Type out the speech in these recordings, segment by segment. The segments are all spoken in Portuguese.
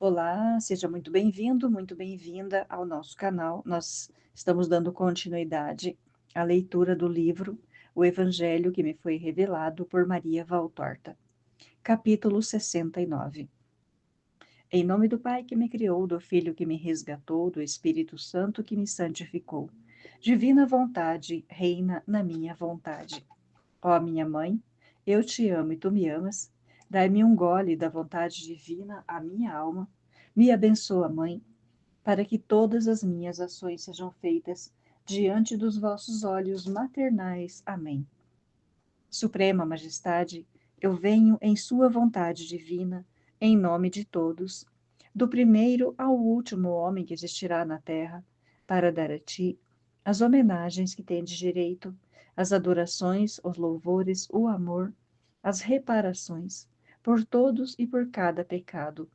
Olá, seja muito bem-vindo, muito bem-vinda ao nosso canal. Nós estamos dando continuidade à leitura do livro O Evangelho que me foi revelado por Maria Valtorta, capítulo 69. Em nome do Pai que me criou, do Filho que me resgatou, do Espírito Santo que me santificou. Divina vontade reina na minha vontade. Ó minha mãe, eu te amo e tu me amas. Dai-me um gole da vontade divina à minha alma. Me abençoa, mãe, para que todas as minhas ações sejam feitas diante dos vossos olhos maternais. Amém. Suprema Majestade, eu venho em sua vontade divina, em nome de todos, do primeiro ao último homem que existirá na terra, para dar a ti as homenagens que tendes direito, as adorações, os louvores, o amor, as reparações, por todos e por cada pecado.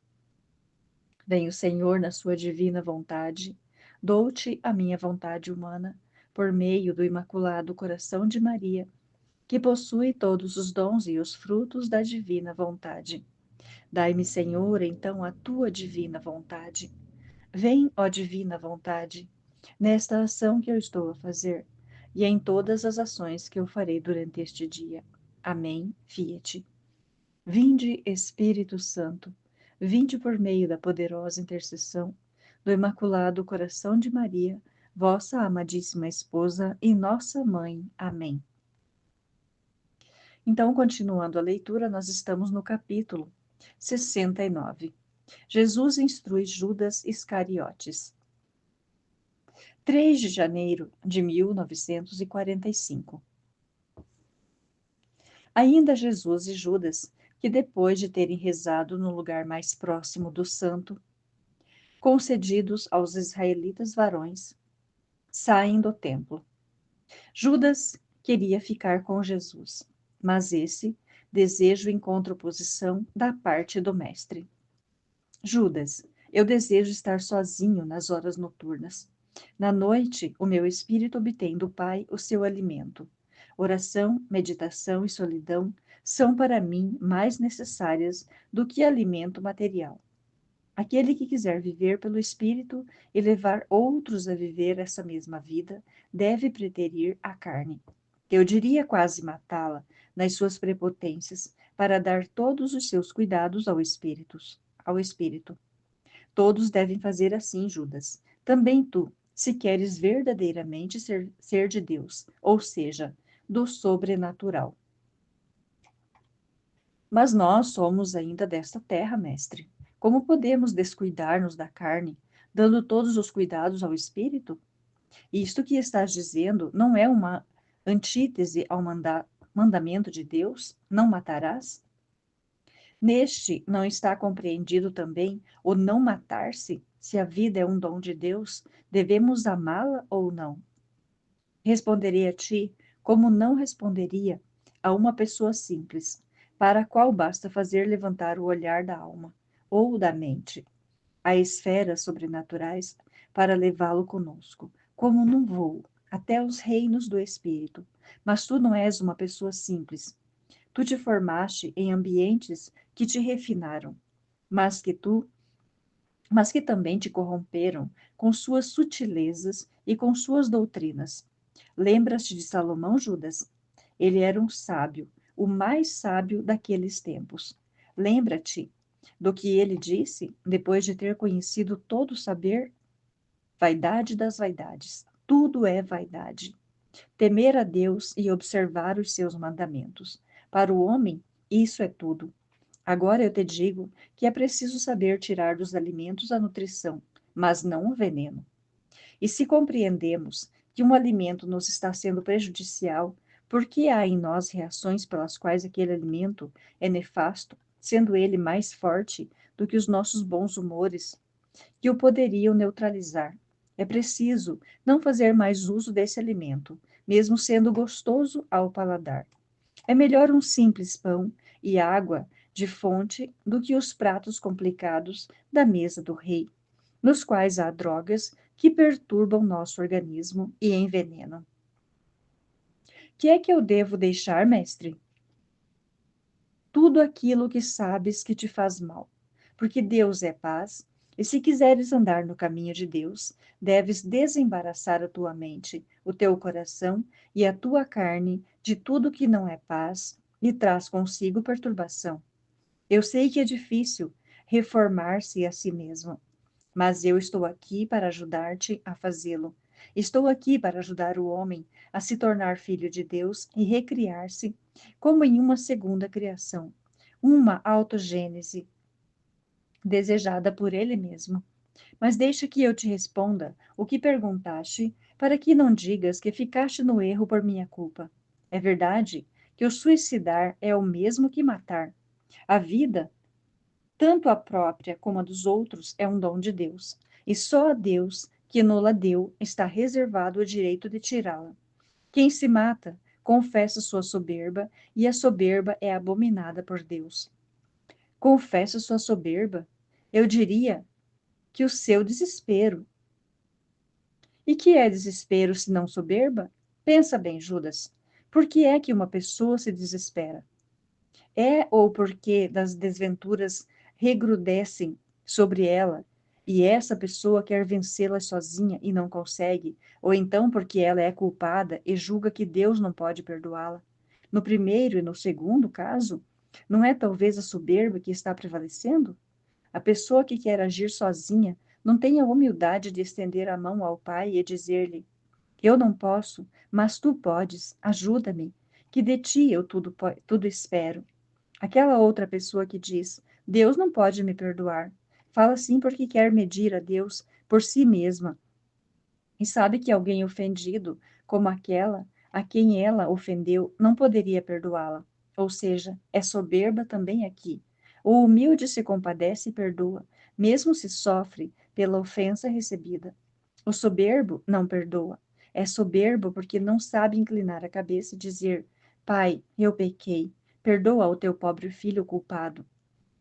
Vem o Senhor na sua divina vontade, dou-te a minha vontade humana, por meio do Imaculado Coração de Maria, que possui todos os dons e os frutos da divina vontade. Dai-me, Senhor, então a tua divina vontade. Vem, ó divina vontade, nesta ação que eu estou a fazer e em todas as ações que eu farei durante este dia. Amém. Fiat. Vinde, Espírito Santo, vinde por meio da poderosa intercessão do Imaculado Coração de Maria, vossa amadíssima esposa e nossa mãe. Amém. Então, continuando a leitura, nós estamos no capítulo 69. Jesus instrui Judas Iscariotes. 3 de janeiro de 1945. Ainda Jesus e Judas, que depois de terem rezado no lugar mais próximo do santo, concedidos aos israelitas varões, saem do templo. Judas queria ficar com Jesus, mas esse desejo encontra oposição da parte do mestre. Judas, eu desejo estar sozinho nas horas noturnas. Na noite, o meu espírito obtém do Pai o seu alimento. Oração, meditação e solidão são para mim mais necessárias do que alimento material. Aquele que quiser viver pelo Espírito e levar outros a viver essa mesma vida, deve preterir a carne. Eu diria quase matá-la nas suas prepotências, para dar todos os seus cuidados ao Espírito. Todos devem fazer assim, Judas. Também tu, se queres verdadeiramente ser de Deus, ou seja, do sobrenatural. Mas nós somos ainda desta terra, mestre. Como podemos descuidar-nos da carne, dando todos os cuidados ao espírito? Isto que estás dizendo não é uma antítese ao mandamento de Deus? Não matarás? Neste não está compreendido também o não matar-se? Se a vida é um dom de Deus, devemos amá-la ou não? Responderei a ti como não responderia a uma pessoa simples, para a qual basta fazer levantar o olhar da alma ou da mente a esferas sobrenaturais para levá-lo conosco, como num voo, até os reinos do espírito. Mas tu não és uma pessoa simples. Tu te formaste em ambientes que te refinaram, mas que tu mas que também te corromperam com suas sutilezas e com suas doutrinas. Lembras-te de Salomão, Judas? Ele era um sábio, o mais sábio daqueles tempos. Lembra-te do que ele disse depois de ter conhecido todo o saber? Vaidade das vaidades. Tudo é vaidade. Temer a Deus e observar os seus mandamentos. Para o homem, isso é tudo. Agora eu te digo que é preciso saber tirar dos alimentos a nutrição, mas não o veneno. E se compreendemos que um alimento nos está sendo prejudicial, por que há em nós reações pelas quais aquele alimento é nefasto, sendo ele mais forte do que os nossos bons humores, que o poderiam neutralizar? É preciso não fazer mais uso desse alimento, mesmo sendo gostoso ao paladar. É melhor um simples pão e água de fonte do que os pratos complicados da mesa do rei, nos quais há drogas que perturbam nosso organismo e envenenam. Que é que eu devo deixar, mestre? Tudo aquilo que sabes que te faz mal, porque Deus é paz, e se quiseres andar no caminho de Deus, deves desembaraçar a tua mente, o teu coração e a tua carne de tudo que não é paz e traz consigo perturbação. Eu sei que é difícil reformar-se a si mesmo, mas eu estou aqui para ajudar-te a fazê-lo. Estou aqui para ajudar o homem a se tornar filho de Deus e recriar-se como em uma segunda criação, uma autogênese desejada por ele mesmo. Mas deixa que eu te responda o que perguntaste, para que não digas que ficaste no erro por minha culpa. É verdade que o suicidar é o mesmo que matar. A vida, tanto a própria como a dos outros, é um dom de Deus, e só a Deus, que nos-la deu, está reservado o direito de tirá-la. Quem se mata, confessa sua soberba, e a soberba é abominada por Deus. Confessa sua soberba? Eu diria que o seu desespero. E que é desespero se não soberba? Pensa bem, Judas. Por que é que uma pessoa se desespera? É ou porque das desventuras regrudecem sobre ela e essa pessoa quer vencê-las sozinha e não consegue, ou então porque ela é culpada e julga que Deus não pode perdoá-la. No primeiro e no segundo caso, não é talvez a soberba que está prevalecendo? A pessoa que quer agir sozinha não tem a humildade de estender a mão ao Pai e dizer-lhe: eu não posso, mas tu podes, ajuda-me, que de ti eu tudo espero. Aquela outra pessoa que diz: Deus não pode me perdoar, fala assim porque quer medir a Deus por si mesma e sabe que alguém ofendido, como aquela a quem ela ofendeu, não poderia perdoá-la. Ou seja, é soberba também aqui. O humilde se compadece e perdoa, mesmo se sofre pela ofensa recebida. O soberbo não perdoa. É soberbo porque não sabe inclinar a cabeça e dizer: Pai, eu pequei, perdoa o teu pobre filho culpado.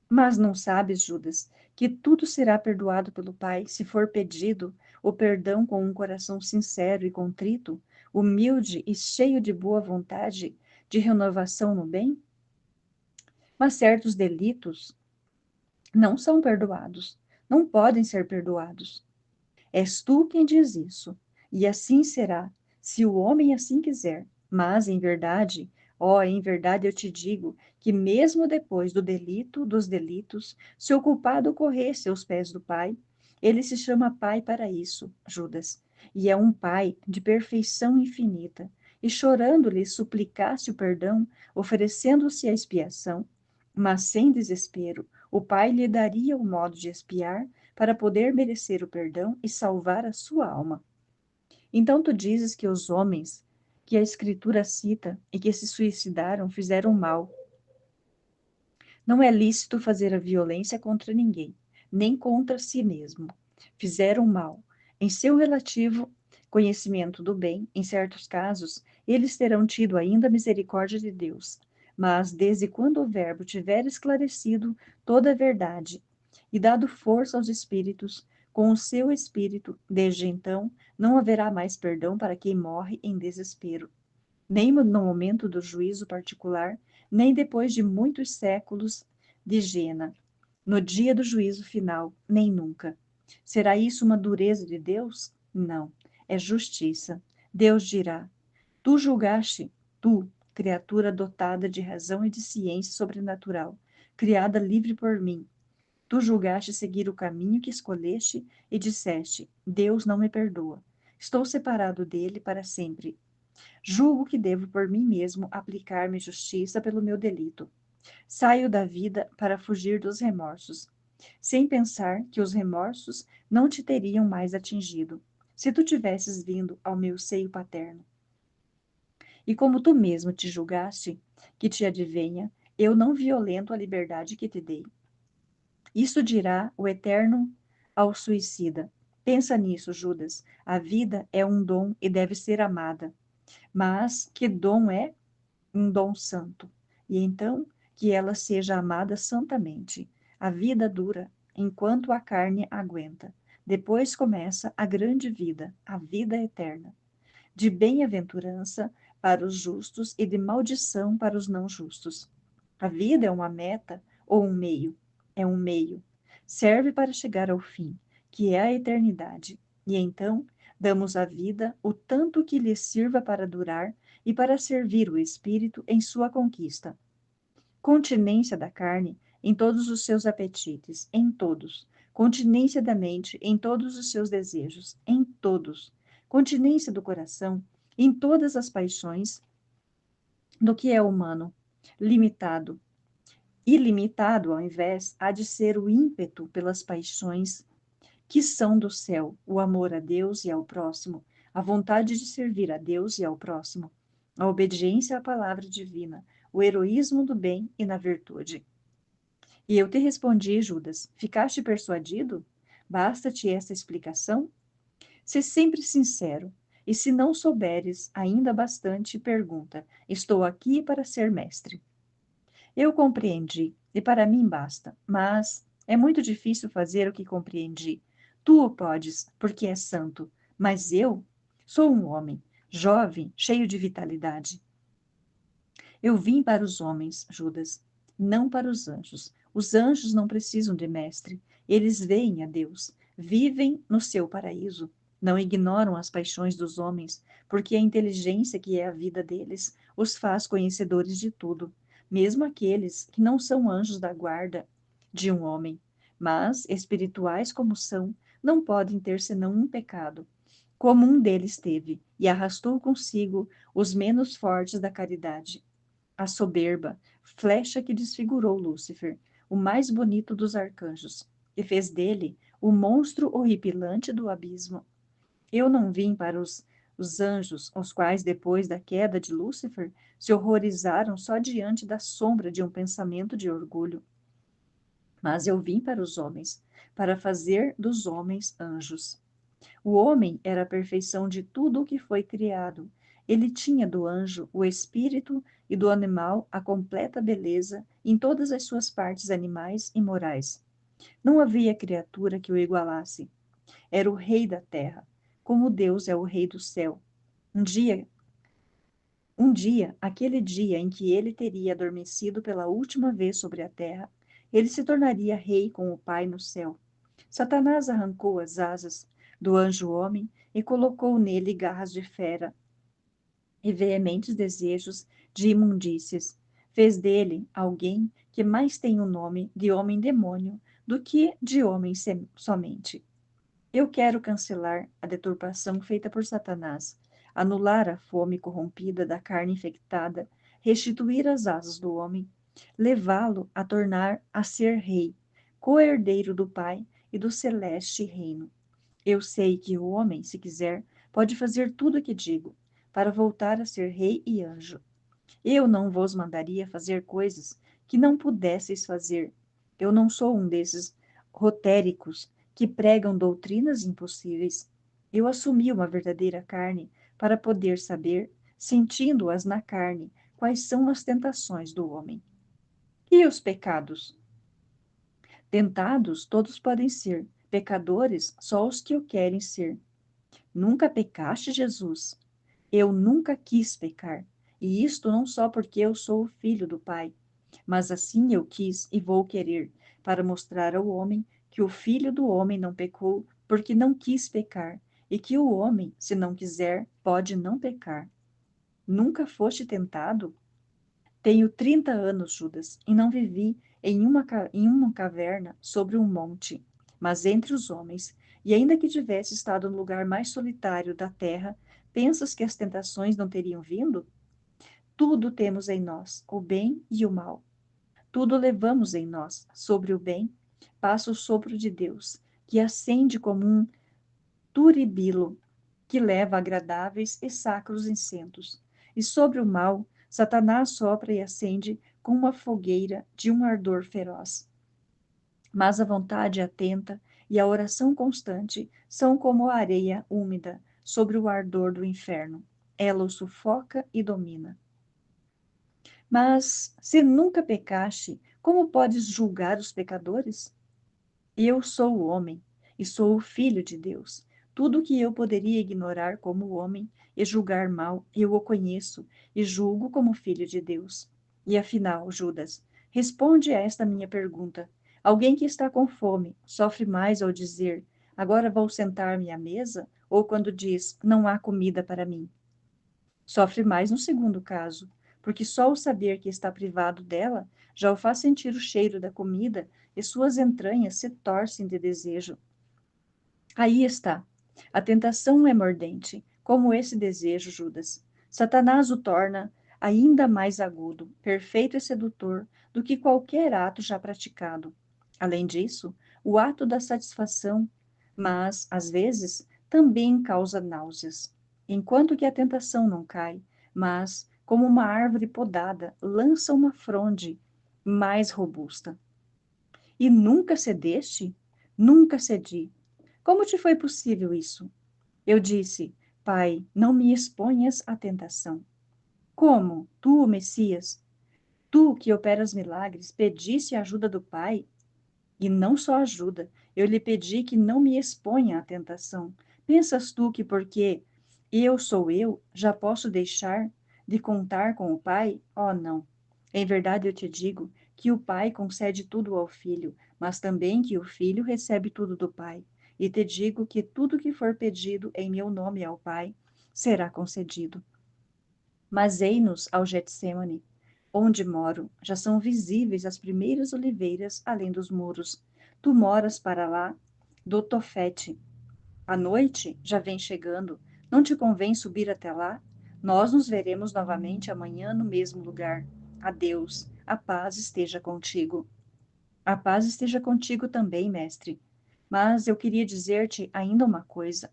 Mas não sabes, Judas, que tudo será perdoado pelo Pai se for pedido o perdão com um coração sincero e contrito, humilde e cheio de boa vontade, de renovação no bem? Mas certos delitos não são perdoados, não podem ser perdoados. És tu quem diz isso, e assim será, se o homem assim quiser. Mas, em verdade, ó, em verdade eu te digo que mesmo depois do delito dos delitos, se o culpado corresse aos pés do Pai, ele se chama Pai para isso, Judas, e é um Pai de perfeição infinita, e chorando-lhe suplicasse o perdão, oferecendo-se a expiação, mas sem desespero, o Pai lhe daria o modo de expiar para poder merecer o perdão e salvar a sua alma. Então tu dizes que os homens que a Escritura cita e que se suicidaram fizeram mal. Não é lícito fazer a violência contra ninguém, nem contra si mesmo. Fizeram mal. Em seu relativo conhecimento do bem, em certos casos, eles terão tido ainda misericórdia de Deus. Mas desde quando o Verbo tiver esclarecido toda a verdade e dado força aos espíritos, com o seu espírito, desde então, não haverá mais perdão para quem morre em desespero, nem no momento do juízo particular, nem depois de muitos séculos de Gena, no dia do juízo final, nem nunca. Será isso uma dureza de Deus? Não, é justiça. Deus dirá: tu julgaste, tu, criatura dotada de razão e de ciência sobrenatural, criada livre por mim. Tu julgaste seguir o caminho que escolheste e disseste: Deus não me perdoa. Estou separado dele para sempre. Julgo que devo por mim mesmo aplicar-me justiça pelo meu delito. Saio da vida para fugir dos remorsos, sem pensar que os remorsos não te teriam mais atingido, se tu tivesses vindo ao meu seio paterno. E como tu mesmo te julgaste, que te advenha, eu não violento a liberdade que te dei. Isso dirá o Eterno ao suicida. Pensa nisso, Judas. A vida é um dom e deve ser amada. Mas que dom é? Um dom santo. E então, que ela seja amada santamente. A vida dura enquanto a carne aguenta. Depois começa a grande vida, a vida eterna, de bem-aventurança para os justos e de maldição para os não justos. A vida é uma meta ou um meio? É um meio. serve para chegar ao fim, que é a eternidade, e então damos à vida o tanto que lhe sirva para durar e para servir o espírito em sua conquista. Continência da carne em todos os seus apetites, em todos. Continência da mente em todos os seus desejos, em todos. Continência do coração em todas as paixões do que é humano, limitado. Ilimitado, ao invés, há de ser o ímpeto pelas paixões que são do céu, o amor a Deus e ao próximo, a vontade de servir a Deus e ao próximo, a obediência à palavra divina, o heroísmo do bem e na virtude. E eu te respondi, Judas, ficaste persuadido? Basta-te esta explicação? Se sempre sincero, e se não souberes ainda bastante, pergunta, estou aqui para ser mestre. Eu compreendi, e para mim basta, mas é muito difícil fazer o que compreendi. Tu o podes, porque és santo, mas eu sou um homem, jovem, cheio de vitalidade. Eu vim para os homens, Judas, não para os anjos. Os anjos não precisam de mestre. Eles veem a Deus, vivem no seu paraíso. Não ignoram as paixões dos homens, porque a inteligência que é a vida deles os faz conhecedores de tudo, mesmo aqueles que não são anjos da guarda de um homem, mas, espirituais como são, não podem ter senão um pecado, como um deles teve, e arrastou consigo os menos fortes da caridade, a soberba, flecha que desfigurou Lúcifer, o mais bonito dos arcanjos, e fez dele o monstro horripilante do abismo. Eu não vim para os anjos, os quais, depois da queda de Lúcifer, se horrorizaram só diante da sombra de um pensamento de orgulho. Mas eu vim para os homens, para fazer dos homens anjos. O homem era a perfeição de tudo o que foi criado. Ele tinha do anjo o espírito e do animal a completa beleza em todas as suas partes animais e morais. Não havia criatura que o igualasse. Era o rei da terra, como Deus é o rei do céu. Um dia, aquele dia em que ele teria adormecido pela última vez sobre a terra, ele se tornaria rei com o Pai no céu. Satanás arrancou as asas do anjo homem e colocou nele garras de fera e veementes desejos de imundícies. Fez dele alguém que mais tem o nome de homem-demônio do que de homem somente. Eu quero cancelar a deturpação feita por Satanás, anular a fome corrompida da carne infectada, restituir as asas do homem, levá-lo a tornar a ser rei, co-herdeiro do Pai e do celeste reino. Eu sei que o homem, se quiser, pode fazer tudo o que digo, para voltar a ser rei e anjo. Eu não vos mandaria fazer coisas que não pudesseis fazer. Eu não sou um desses rotéricos que pregam doutrinas impossíveis. Eu assumi uma verdadeira carne para poder saber, sentindo-as na carne, quais são as tentações do homem. E os pecados? Tentados todos podem ser, pecadores só os que o querem ser. Nunca pecaste, Jesus? Eu nunca quis pecar, e isto não só porque eu sou o filho do Pai, mas assim eu quis e vou querer, para mostrar ao homem que o filho do homem não pecou porque não quis pecar, e que o homem, se não quiser, pode não pecar. Nunca foste tentado? Tenho 30 anos, Judas, e não vivi em uma caverna sobre um monte, mas entre os homens, e ainda que tivesse estado no lugar mais solitário da terra, pensas que as tentações não teriam vindo? Tudo temos em nós, o bem e o mal. Tudo levamos em nós. Sobre o bem, passa o sopro de Deus, que acende como um turibilo, que leva agradáveis e sacros incensos. E sobre o mal, Satanás sopra e acende com uma fogueira de um ardor feroz. Mas a vontade atenta e a oração constante são como a areia úmida sobre o ardor do inferno. Ela o sufoca e domina. Mas, se nunca pecaste, como podes julgar os pecadores? Eu sou o homem, e sou o filho de Deus. Tudo o que eu poderia ignorar como homem e julgar mal, eu o conheço e julgo como filho de Deus. E afinal, Judas, responde a esta minha pergunta: Alguém que está com fome sofre mais ao dizer, agora vou sentar-me à mesa, ou quando diz, não há comida para mim. Sofre mais no segundo caso, porque só o saber que está privado dela já o faz sentir o cheiro da comida e suas entranhas se torcem de desejo. Aí está. A tentação é mordente, como esse desejo, Judas. Satanás o torna ainda mais agudo, perfeito e sedutor do que qualquer ato já praticado. Além disso, o ato da satisfação, mas, às vezes, também causa náuseas. Enquanto que a tentação não cai, mas, como uma árvore podada, lança uma fronde mais robusta. E nunca cedeste? Nunca cedi. Como te foi possível isso? Eu disse, Pai, não me exponhas à tentação. Como? Tu, o Messias, tu que operas milagres, pediste a ajuda do Pai? E não só ajuda, eu lhe pedi que não me exponha à tentação. Pensas tu que porque eu sou eu, já posso deixar de contar com o Pai? Oh, não. Em verdade eu te digo que o Pai concede tudo ao Filho, mas também que o Filho recebe tudo do Pai. E te digo que tudo que for pedido em meu nome ao Pai será concedido. Mas ei-nos ao Getsêmani, onde moro, já são visíveis as primeiras oliveiras além dos muros. Tu moras para lá do Tofete. A noite já vem chegando. Não te convém subir até lá? Nós nos veremos novamente amanhã no mesmo lugar. Adeus. A paz esteja contigo. A paz esteja contigo também, mestre. Mas eu queria dizer-te ainda uma coisa.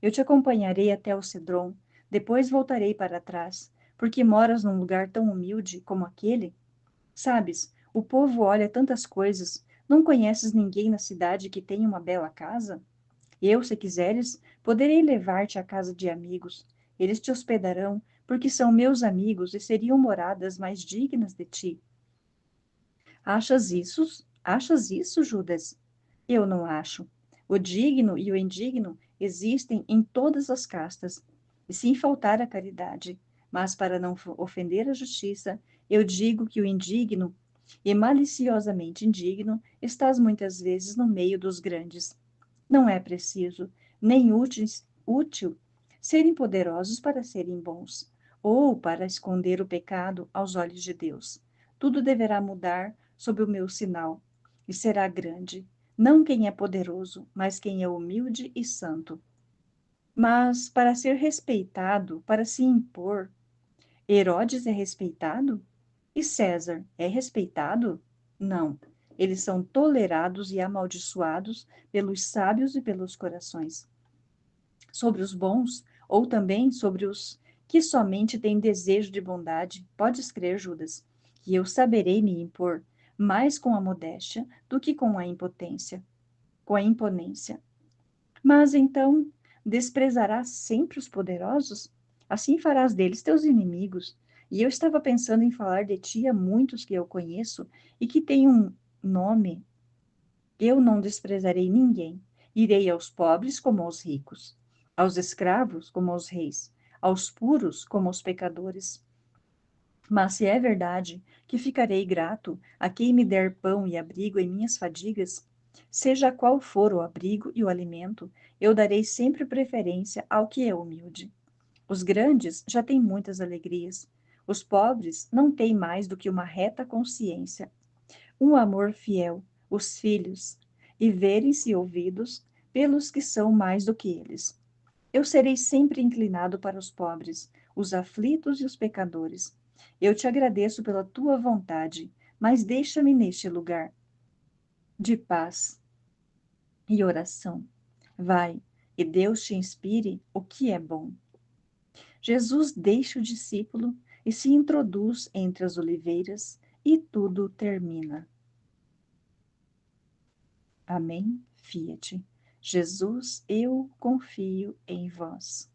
Eu te acompanharei até o Cedron, depois voltarei para trás, porque moras num lugar tão humilde como aquele. Sabes, o povo olha tantas coisas. Não conheces ninguém na cidade que tenha uma bela casa? Eu, se quiseres, poderei levar-te à casa de amigos. Eles te hospedarão, porque são meus amigos e seriam moradas mais dignas de ti. Achas isso? Achas isso, Judas? Eu não acho. O digno e o indigno existem em todas as castas, e sem faltar a caridade. Mas para não ofender a justiça, eu digo que o indigno e maliciosamente indigno estás muitas vezes no meio dos grandes. Não é preciso, nem útil, serem poderosos para serem bons, ou para esconder o pecado aos olhos de Deus. Tudo deverá mudar sob o meu sinal, e será grande, não quem é poderoso, mas quem é humilde e santo. Mas, para ser respeitado, para se impor, Herodes é respeitado? E César é respeitado? Não. Eles são tolerados e amaldiçoados pelos sábios e pelos corações. Sobre os bons, ou também sobre os que somente têm desejo de bondade, podes crer, Judas, que eu saberei me impor mais com a modéstia do que com a impotência, com a imponência. Mas então desprezarás sempre os poderosos? Assim farás deles teus inimigos. E eu estava pensando em falar de ti a muitos que eu conheço e que têm um nome. Eu não desprezarei ninguém. Irei aos pobres como aos ricos, aos escravos como aos reis, aos puros como aos pecadores. Mas se é verdade que ficarei grato a quem me der pão e abrigo em minhas fadigas, seja qual for o abrigo e o alimento, eu darei sempre preferência ao que é humilde. Os grandes já têm muitas alegrias. Os pobres não têm mais do que uma reta consciência, um amor fiel, os filhos, e verem-se ouvidos pelos que são mais do que eles. Eu serei sempre inclinado para os pobres, os aflitos e os pecadores. Eu te agradeço pela tua vontade, mas deixa-me neste lugar de paz e oração. Vai, e Deus te inspire o que é bom. Jesus deixa o discípulo e se introduz entre as oliveiras, e tudo termina. Amém? Fiat. Jesus, eu confio em vós.